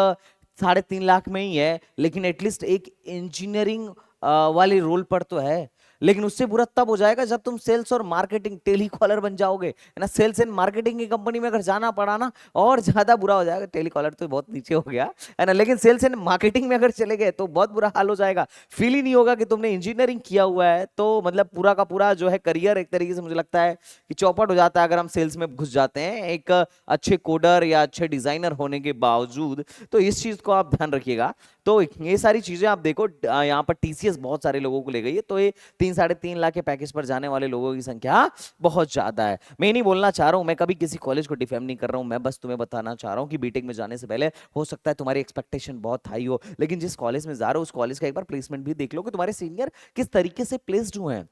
3.5 लाख में ही है, लेकिन एटलीस्ट एक इंजीनियरिंग वाले रोल पर तो है। लेकिन उससे बुरा तब हो जाएगा जब तुम सेल्स और मार्केटिंग टेली कॉलर बन जाओगे, है ना। सेल्स एंड मार्केटिंग की कंपनी में अगर जाना पड़ा ना, और ज्यादा बुरा हो जाएगा। टेली कॉलर तो बहुत नीचे हो गया, है ना, लेकिन सेल्स एंड मार्केटिंग में अगर चले गए तो बहुत बुरा हाल हो जाएगा। फील ही नहीं होगा कि तुमने इंजीनियरिंग किया हुआ है। तो मतलब पूरा का पूरा जो है करियर एक तरीके से मुझे लगता है कि चौपट हो जाता है अगर हम सेल्स में घुस जाते हैं एक अच्छे कोडर या अच्छे डिजाइनर होने के बावजूद। तो इस चीज को आप ध्यान रखिएगा। तो ये सारी चीजें आप देखो, यहाँ पर टीसीएस बहुत सारे लोगों को ले गई है, तो ये 3-3.5 लाख के पैकेज पर जाने वाले लोगों की संख्या बहुत ज्यादा है। मैं नहीं बोलना चाह रहा हूं, मैं कभी किसी कॉलेज को डिफेम नहीं कर रहा हूं, मैं बस तुम्हें बताना चाह रहा हूं कि बीटेक में जाने से पहले हो सकता है तुम्हारी एक्सपेक्टेशन बहुत हाई हो, लेकिन जिस कॉलेज में जा रहे हो उस कॉलेज का एक बार प्लेसमेंट भी देख लो कि तुम्हारे सीनियर किस तरीके से प्लेस्ड हुए हैं।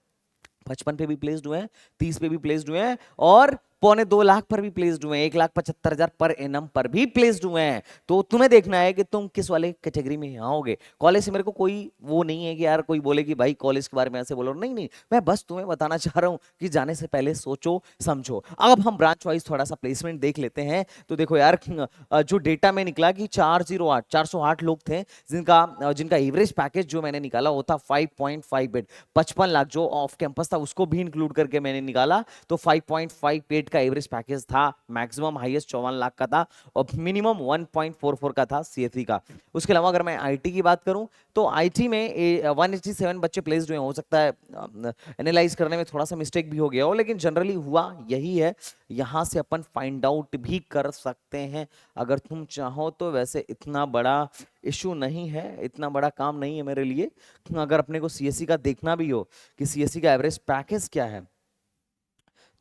55 पे भी प्लेस्ड हुए हैं, 30 पे भी प्लेस्ड हुए हैं और 1.25 लाख पर भी प्लेस्ड हुए हैं, 1,75,000 पर एनम पर भी प्लेस्ड हुए हैं। तो तुम्हें देखना है कि तुम किस वाले कैटेगरी में आओगे। कॉलेज से मेरे को कोई वो नहीं है कि यार कोई बोले कि भाई कॉलेज के बारे में ऐसे बोलो, नहीं नहीं, मैं बस तुम्हें बताना चाह रहा हूं कि जाने से पहले सोचो समझो। अब हम ब्रांच वाइज थोड़ा सा प्लेसमेंट देख लेते हैं। तो देखो यार, जो डेटा में निकला कि 408 लोग थे जिनका एवरेज पैकेज जो मैंने निकाला वो था 5.58। 55 लाख जो ऑफ कैंपस था उसको भी इंक्लूड करके मैंने निकाला तो 5.58 गेट का एवरेज पैकेज था, मैक्सिमम हाईएस्ट 54 लाख का था और मिनिमम 1.44 का था सीएससी का। उसके अलावा अगर मैं आईटी की बात करूं तो आईटी में 187 बच्चे प्लेस्ड हुए, हो सकता है एनालाइज करने में थोड़ा सा मिस्टेक भी हो गया हो, लेकिन जनरली हुआ यही है। यहां से अपन फाइंड आउट भी कर सकते हैं अगर तुम चाहो तो। वैसे इतना बड़ा इशू नहीं है, इतना बड़ा काम नहीं है मेरे लिए। अगर अपने को सीएससी का देखना भी हो कि सीएससी का एवरेज पैकेज क्या है,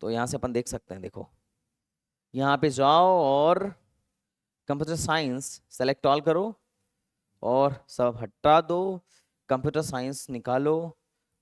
तो यहां से अपन देख सकते हैं। देखो यहां पे जाओ और कंप्यूटर साइंस सेलेक्ट ऑल करो और सब हटा दो, कंप्यूटर साइंस निकालो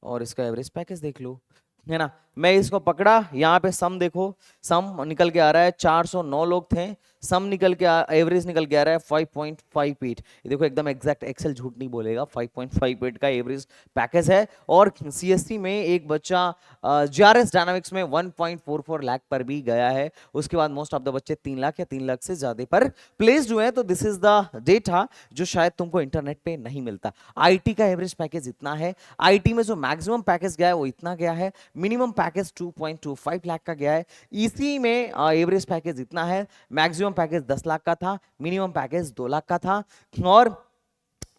और इसका एवरेज पैकेज देख लो, है ना। मैं इसको पकड़ा, यहाँ पे सम देखो, सम निकल के आ रहा है 409 लोग थे, सम निकल के एवरेज निकल के आ रहा है 5.58। ये देखो एकदम एग्जैक्ट, एक्सेल झूठ नहीं बोलेगा, 5.58 का एवरेज पैकेज है। और सीएससी में एक बच्चा जीआरएस डायनामिक्स में 1.44 लाख पर भी गया है। उसके बाद मोस्ट ऑफ द बच्चे 3 लाख या 3 लाख से ज्यादा पर प्लेस्ड हुए हैं। तो दिस इज द डेटा जो शायद तुमको इंटरनेट पे नहीं मिलता। आईटी का एवरेज पैकेज इतना है, आईटी में जो मैक्सिमम पैकेज गया है वो इतना गया है, मिनिमम पैकेज 2.25 लाख का गया है। इसी में एवरेज पैकेज इतना है, मैक्सिमम पैकेज 10 लाख का था, मिनिमम पैकेज 2 लाख का था। और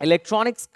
इलेक्ट्रॉनिक्स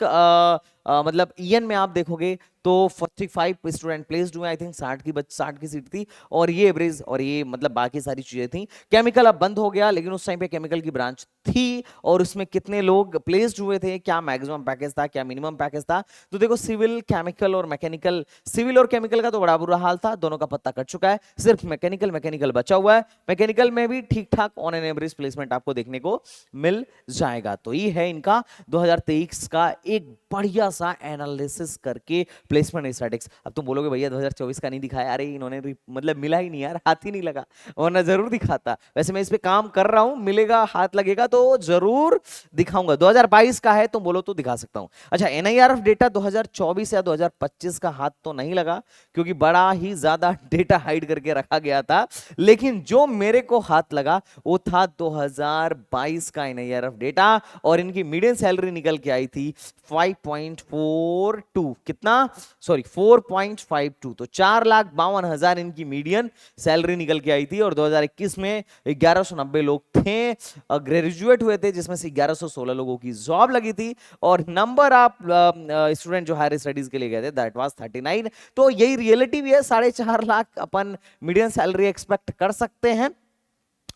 मतलब ईएन में आप देखोगे तो 45 स्टूडेंट प्लेस्ड हुए, आई थिंक 60 की सीट थी और ये एवरेज और ये मतलब बाकी सारी चीजें थी। केमिकल अब बंद हो गया, लेकिन उस टाइम पे केमिकल की ब्रांच थी और उसमें कितने लोग प्लेस्ड हुए थे, क्या मैक्सिमम पैकेज था, क्या मिनिमम पैकेज था। तो देखो सिविल, केमिकल और मैकेनिकल, सिविल और केमिकल का तो बड़ा बुरा हाल था, दोनों का पत्ता कट चुका है, सिर्फ मैकेनिकल बचा हुआ है। मैकेनिकल में भी ठीक ठाक ऑन एन एवरेज प्लेसमेंट आपको देखने को मिल जाएगा। तो ये है इनका 2023 का एक बढ़िया सा एनालिसिस करके प्लेसमेंट स्टैटिस्टिक्स। अब तुम बोलोगे भैया 2024 का नहीं दिखाया, अरे इन्होंने मतलब मिला ही नहीं यार, हाथ ही नहीं लगा, वरना जरूर दिखाता। वैसे मैं इस पे काम कर रहा हूं, मिलेगा, हाथ लगेगा तो जरूर दिखाऊंगा। 2022 का है तो बोलो तो दिखा सकता हूं। अच्छा, एनआईआरएफ डेटा 2024 या 2025 का हाथ तो नहीं लगा क्योंकि बड़ा ही ज्यादा डेटा हाइड करके रखा गया था, लेकिन जो मेरे को हाथ लगा वो था 2022 का एनआईआरएफ डेटा और इनकी मीडियन सैलरी निकल के आई थी 5.42, कितना, सॉरी 4.52, तो 4,52,000 इनकी मीडियन सैलरी निकल के आई थी। और 2021 में 1190 लोग थे ग्रेजुएट हुए थे, जिसमें से 1116 लोगों की जॉब लगी थी और नंबर ऑफ स्टूडेंट जो हायर स्टडीज के लिए गए थे दैट वाज 39। तो यही रियलिटी भी है, 4.5 लाख अपन मीडियन सैलरी एक्सपेक्ट कर सकते हैं।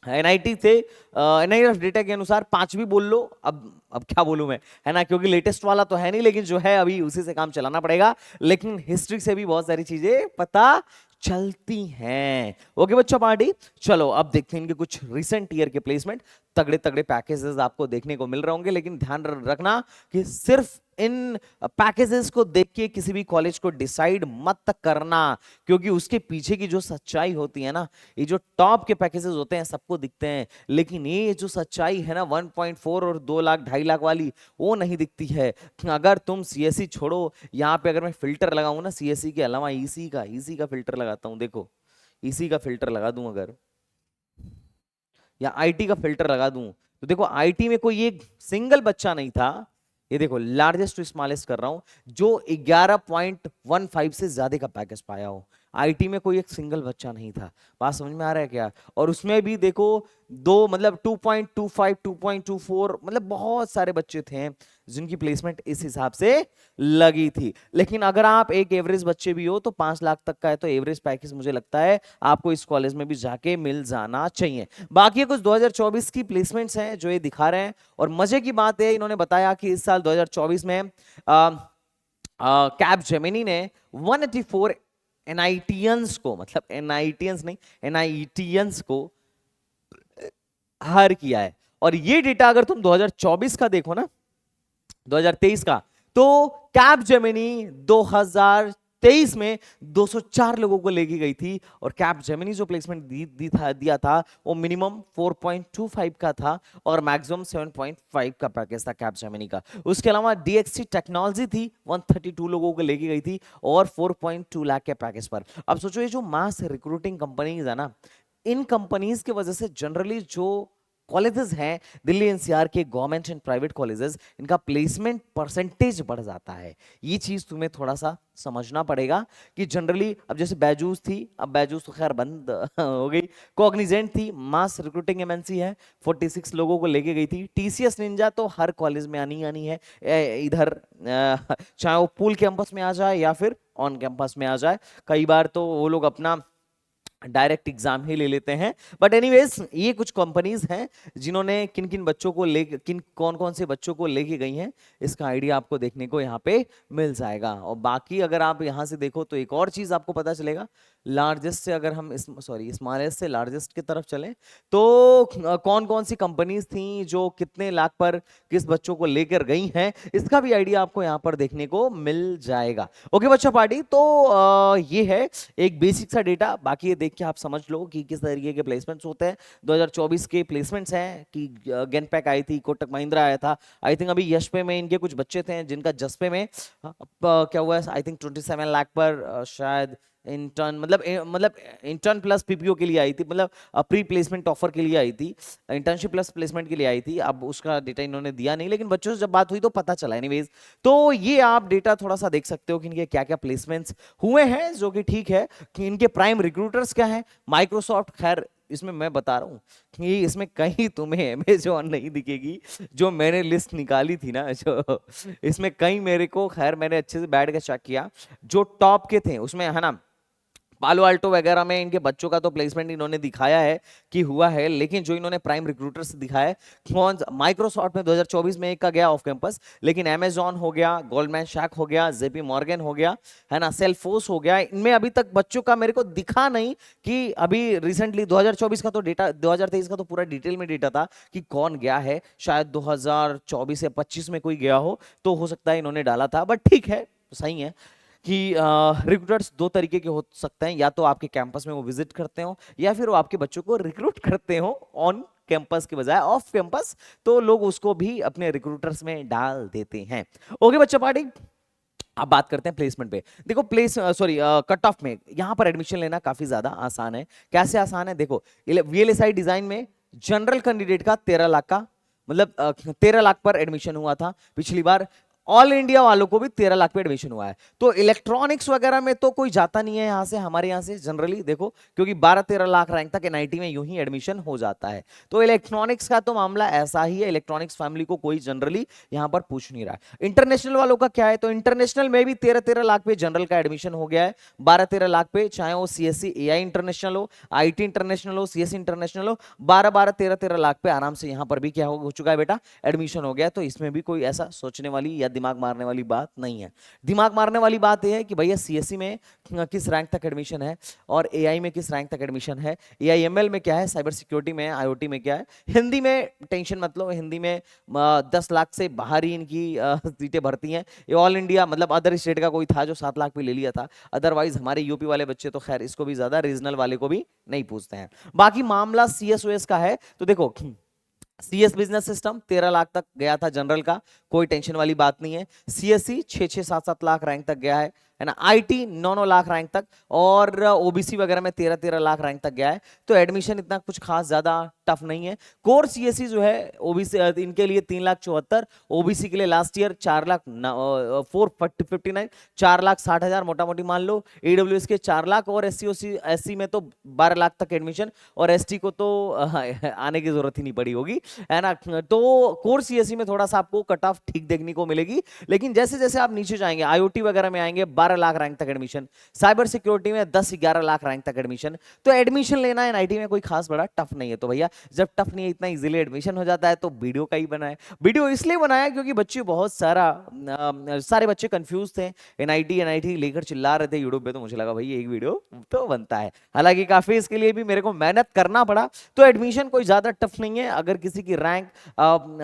एनआईटी से एनआईआरएफ डेटा के अनुसार 5 भी बोल लो, अब क्या बोलूं मैं, है ना, क्योंकि लेटेस्ट वाला तो है नहीं, लेकिन जो है अभी उसी से काम चलाना पड़ेगा। लेकिन हिस्ट्री से भी बहुत सारी चीजें पता चलती हैं। ओके बच्चों पार्टी, चलो अब देखते हैं इनके कुछ रिसेंट ईयर के प्लेसमेंट। तगड़े तगड़े पैकेजेस आपको देखने को मिल रहे होंगे, लेकिन ध्यान रखना कि सिर्फ इन पैकेजेस को देख के किसी भी कॉलेज को डिसाइड मत करना, क्योंकि उसके पीछे की जो सच्चाई होती है ना, ये जो टॉप के पैकेजेस होते हैं सबको दिखते हैं, लेकिन ये जो सच्चाई है ना 1.4 और 2 लाख 2.5 लाख वाली, वो नहीं दिखती है। अगर तुम सीएससी छोड़ो, यहाँ पे अगर मैं फिल्टर लगाऊं ना सीएससी के अलावा ईसी का फिल्टर लगाता हूं, देखो ईसी का फिल्टर लगा दूं अगर, या आईटी का फिल्टर लगा दूं, तो देखो आईटी में कोई एक सिंगल बच्चा नहीं था, ये देखो लार्जेस्ट टू स्मॉलेस्ट कर रहा हूं, जो 11.15 से ज्यादा का पैकेज पाया हो। आईटी में कोई एक सिंगल बच्चा नहीं था, बात समझ में आ रहा है क्या। और उसमें भी देखो दो मतलब 2.25 2.24 मतलब बहुत सारे बच्चे थे जिनकी प्लेसमेंट इस हिसाब से लगी थी। लेकिन अगर आप एक एवरेज बच्चे भी हो तो 5 लाख तक का है, तो एवरेज पैकेज मुझे लगता है आपको इस कॉलेज में भी जाके मिल जाना चाहिए। बाकी कुछ 2024 की प्लेसमेंट्स हैं जो ये दिखा रहे हैं, और मजे की बात है इन्होंने बताया कि इस साल 2024 में कैप जेमिनी ने 184 एनआईटियंस को, मतलब एनआईटियंस नहीं एनआईटियंस को हायर किया है। और ये डेटा अगर तुम 2024 का देखो ना 2023 का, तो कैप जेमिनी 2023 में 204 लोगों को लेके गई थी, और कैप जेमिनी जो प्लेसमेंट दिया था वो मिनिमम 4.25 का था और मैक्सिमम 7.5 का पैकेज था कैप जेमिनी का। उसके अलावा डीएक्सटी टेक्नोलॉजी थी 132 लोगों को लेके गई थी और 4.2 लाख के पैकेज पर। अब सोचो ये जो मास रिक्रूटिंग कंपनीज है ना, इन कंपनीज की वजह से जनरली जो कॉलेजेस हैं दिल्ली एनसीआर के गवर्नमेंट एंड प्राइवेट कॉलेजेस, इनका प्लेसमेंट परसेंटेज बढ़ जाता है। ये चीज तुम्हें थोड़ा सा समझना पड़ेगा कि जनरली अब जैसे बैजूस थी, अब बैजूस तो खैर बंद हो गई, कॉग्निजेंट थी, मास रिक्रूटिंग एमएनसी है, 46 लोगों को लेके गई थी। टीसीएस निंजा तो हर कॉलेज में आनी आनी है, इधर चाहे वो पूल कैंपस में आ जाए या फिर ऑन कैंपस में आ जाए, कई बार तो वो लोग अपना डायरेक्ट एग्जाम ही ले लेते हैं। बट एनीवेज ये कुछ कंपनीज हैं जिन्होंने किन किन बच्चों को ले किन कौन कौन से बच्चों को लेके गई हैं, इसका आइडिया आपको देखने को यहाँ पे मिल जाएगा। और बाकी अगर आप यहाँ से देखो तो एक और चीज आपको पता चलेगा, लार्जेस्ट से अगर हम स्मॉलेस्ट से लार्जेस्ट की तरफ चलें तो कौन कौन सी कंपनीज थी जो कितने लाख पर किस बच्चों को लेकर गई हैं, इसका भी आइडिया आपको यहाँ पर देखने को मिल जाएगा। ओके बच्चा पार्टी, तो ये है एक बेसिक सा डेटा, बाकी ये देख के आप समझ लो कि किस तरीके के प्लेसमेंट्स होते हैं। 2024 के प्लेसमेंट्स हैं कि गेनपैक आई थी, कोटक महिंद्रा आया था, आई थिंक अभी यशपे में इनके कुछ बच्चे थे जिनका जसपे में क्या हुआ है, आई थिंक 27 लाख पर शायद इंटर्न मतलब इंटर्न प्लस पीपीओ के लिए आई थी, मतलब प्री प्लेसमेंट ऑफर के लिए आई थी, इंटर्नशिप प्लस प्लेसमेंट के लिए आई थी। अब उसका डेटा इन्होंने दिया नहीं, लेकिन बच्चों से जब बात हुई तो पता चला एनीवेज। तो ये आप डेटा थोड़ा सा देख सकते हो कि इनके क्या क्या प्लेसमेंट्स हुए हैं, जो कि ठीक है कि इनके प्राइम रिक्रूटर्स क्या हैं। माइक्रोसॉफ्ट, खैर इसमें मैं बता रहा हूँ कि इसमें कहीं तुम्हें अमेजॉन नहीं दिखेगी, जो मैंने लिस्ट निकाली थी ना, जो इसमें कहीं मेरे को, खैर मैंने अच्छे से बैठ के चेक किया, जो टॉप के थे उसमें है ना, पालो अल्टो वगैरह में इनके बच्चों का तो प्लेसमेंट इन्होंने दिखाया है कि हुआ है, लेकिन जो इन्होंने प्राइम रिक्रूटर से दिखाया है, कौन माइक्रोसॉफ्ट में 2024 में एक का गया ऑफ कैंपस, लेकिन अमेजॉन हो गया, गोल्डमैन शैक हो गया, जेपी मॉर्गन हो गया, है ना, सेल्फोर्स हो गया, इनमें अभी तक बच्चों का मेरे को दिखा नहीं कि अभी रिसेंटली 2024 का तो डेटा, 2023 का तो पूरा डिटेल में डेटा था कि कौन गया है, शायद 2024 या 25 में कोई गया हो तो हो सकता है इन्होंने डाला था। बट ठीक है, सही है कि रिक्रूटर्स दो तरीके के हो सकते हैं, या तो आपके कैंपस में वो विजिट करते हो या फिर वो आपके बच्चों को रिक्रूट करते हो ऑन कैंपस के बजाय ऑफ कैंपस, तो लोग उसको भी अपने रिक्रूटर्स में डाल देते हैं। ओके बच्चा पार्टी, अब बात करते हैं प्लेसमेंट पे। देखो कट ऑफ में यहां पर एडमिशन लेना काफी ज्यादा आसान है। कैसे आसान है, देखो वीएलएसआई डिजाइन में जनरल कैंडिडेट का 13 लाख का, मतलब 13 लाख पर एडमिशन हुआ था पिछली बार, ऑल इंडिया वालों को भी 13 लाख पे एडमिशन हुआ है। तो इलेक्ट्रॉनिक्स वगैरह में तो कोई जाता नहीं है यहां से, हमारे यहां से जनरली देखो, क्योंकि 12-13 लाख रैंक तक एनआईटी में यूं ही एडमिशन हो जाता है। तो इलेक्ट्रॉनिक्स का तो मामला ऐसा ही है, इलेक्ट्रॉनिक्स फैमिली को कोई जनरली यहां पर पूछ नहीं रहा है। इंटरनेशनल वालों का क्या है, तो इंटरनेशनल में भी 13-13 लाख पे जनरल का एडमिशन हो गया है, 12-13 लाख पे, चाहे वो सीएससी एआई इंटरनेशनल हो, आईटी इंटरनेशनल हो, सीएससी इंटरनेशनल हो, 12-13 लाख पे आराम से यहां पर भी क्या हो चुका है बेटा, एडमिशन हो गया। तो इसमें भी कोई ऐसा सोचने वाली या दिमाग मारने वाली बात नहीं है। दिमाग मारने वाली बात यह है कि भैया सीएससी में किस रैंक तक एडमिशन है और एआई में किस रैंक तक एडमिशन है, एआईएमएल में क्या है, साइबर सिक्योरिटी में, आईओटी में क्या है। हिंदी में टेंशन मत लो, हिंदी में 10 लाख से बाहर ही इनकी सीटें भरती हैं। ये ऑल इंडिया मतलब अदर स्टेट का कोई था जो 7 लाख पे ले लिया था, अदरवाइज हमारे यूपी वाले बच्चे तो खैर इसको भी ज्यादा, रीजनल वाले को भी नहीं पूछते हैं। बाकी मामला सीएसओएस का है, तो देखो सीएस बिजनेस सिस्टम 13 लाख तक गया था जनरल का, कोई टेंशन वाली बात नहीं है। सीएससी 6-6, 7-7 लाख रैंक तक गया है ना, आईटी 9-9 लाख रैंक तक, और ओबीसी वगैरह में 13-13 लाख रैंक तक गया है। तो एडमिशन इतना कुछ खास ज्यादा टफ नहीं है। कोर सीएससी जो है ओबीसी इनके लिए 3,74,000, ओबीसी के लिए लास्ट ईयर 4,59,000, 4,60,000 मोटा मोटी मान लो, ईडब्ल्यूएस के 4 लाख, और एससी में तो 12 लाख तक एडमिशन, और एसटी को तो आने की जरूरत ही नहीं पड़ी होगी, है ना। तो कोर सीएससी में थोड़ा सा आपको कट ऑफ ठीक देखने को मिलेगी, लेकिन जैसे जैसे आप नीचे जाएंगे, आईओटी वगैरह में आएंगे 12 लाख रैंक तक एडमिशन, साइबर सिक्योरिटी में 10-11 लाख रैंक तक एडमिशन। तो एडमिशन लेना एनआईटी में कोई खास बड़ा टफ नहीं है। तो भैया जब टफ नहीं है, इतना इजीली एडमिशन हो जाता है, तो वीडियो का ही बनाया। वीडियो इसलिए बनाया क्योंकि बच्चे बहुत सारे बच्चे कंफ्यूज थे, एनआईटी लेकर चिल्ला रहे थे यूट्यूब पे, तो मुझे लगा भाई एक वीडियो तो बनता है। हालांकि काफी इसके लिए भी मेरे को मेहनत करना पड़ा। तो एडमिशन कोई ज्यादा टफ नहीं है, अगर किसी की रैंक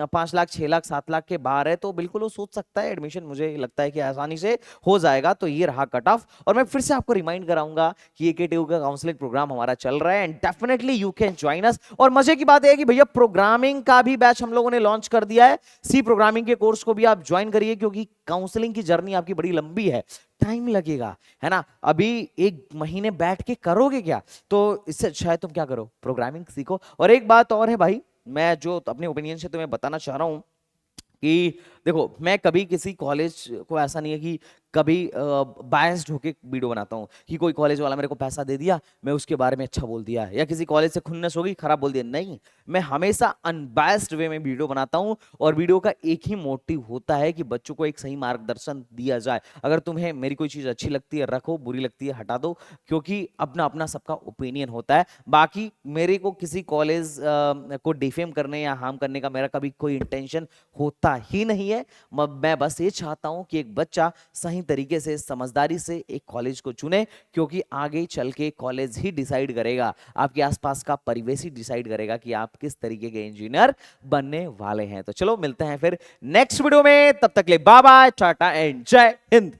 5 लाख, 6 लाख, 7 लाख के बाहर है तो बिल्कुल वो सोच सकता है, एडमिशन मुझे लगता है कि आसानी से हो जाएगा। तो ये रहा कट ऑफ, और मैं फिर से आपको रिमाइंड कराऊंगा कि एकेटीयू का काउंसलिंग प्रोग्राम हमारा चल रहा है, and definitely you can join us. और मजे की बात है कि भैया प्रोग्रामिंग का भी बैच हम लोगों ने लॉन्च कर दिया है, सी प्रोग्रामिंग के कोर्स को भी आप ज्वाइन करिए, क्योंकि काउंसलिंग की जर्नी आपकी बड़ी लंबी है, टाइम लगेगा, है ना। अभी 1 महीने बैठ के करोगे क्या, तो इससे अच्छा है तुम क्या करो, प्रोग्रामिंग सीखो। और एक बात और है भाई, मैं जो अपने ओपिनियन से तुम्हें बताना चाह रहा हूँ कि देखो, मैं कभी किसी कॉलेज को ऐसा नहीं है कि कभी बायस्ड होके वीडियो बनाता हूँ कि कोई कॉलेज वाला मेरे को पैसा दे दिया, मैं उसके बारे में अच्छा बोल दिया, या किसी कॉलेज से खुन्नस होगी खराब बोल दिया। नहीं, मैं हमेशा अनबायस्ड वे में वीडियो बनाता हूँ, और वीडियो का एक ही मोटिव होता है कि बच्चों को एक सही मार्गदर्शन दिया जाए। अगर तुम्हें मेरी कोई चीज अच्छी लगती है रखो, बुरी लगती है हटा दो, क्योंकि अपना अपना सबका ओपिनियन होता है। बाकी मेरे को किसी कॉलेज को डिफेम करने या हार्म करने का मेरा कभी कोई इंटेंशन होता ही नहीं है। मैं बस ये चाहता हूं कि एक बच्चा सही तरीके से, समझदारी से एक कॉलेज को चुने, क्योंकि आगे चल के कॉलेज ही डिसाइड करेगा, आपके आसपास का परिवेश ही डिसाइड करेगा कि आप किस तरीके के इंजीनियर बनने वाले हैं। तो चलो मिलते हैं फिर नेक्स्ट वीडियो में, तब तक के लिए बाय बाय, टाटा एंड जय हिंद।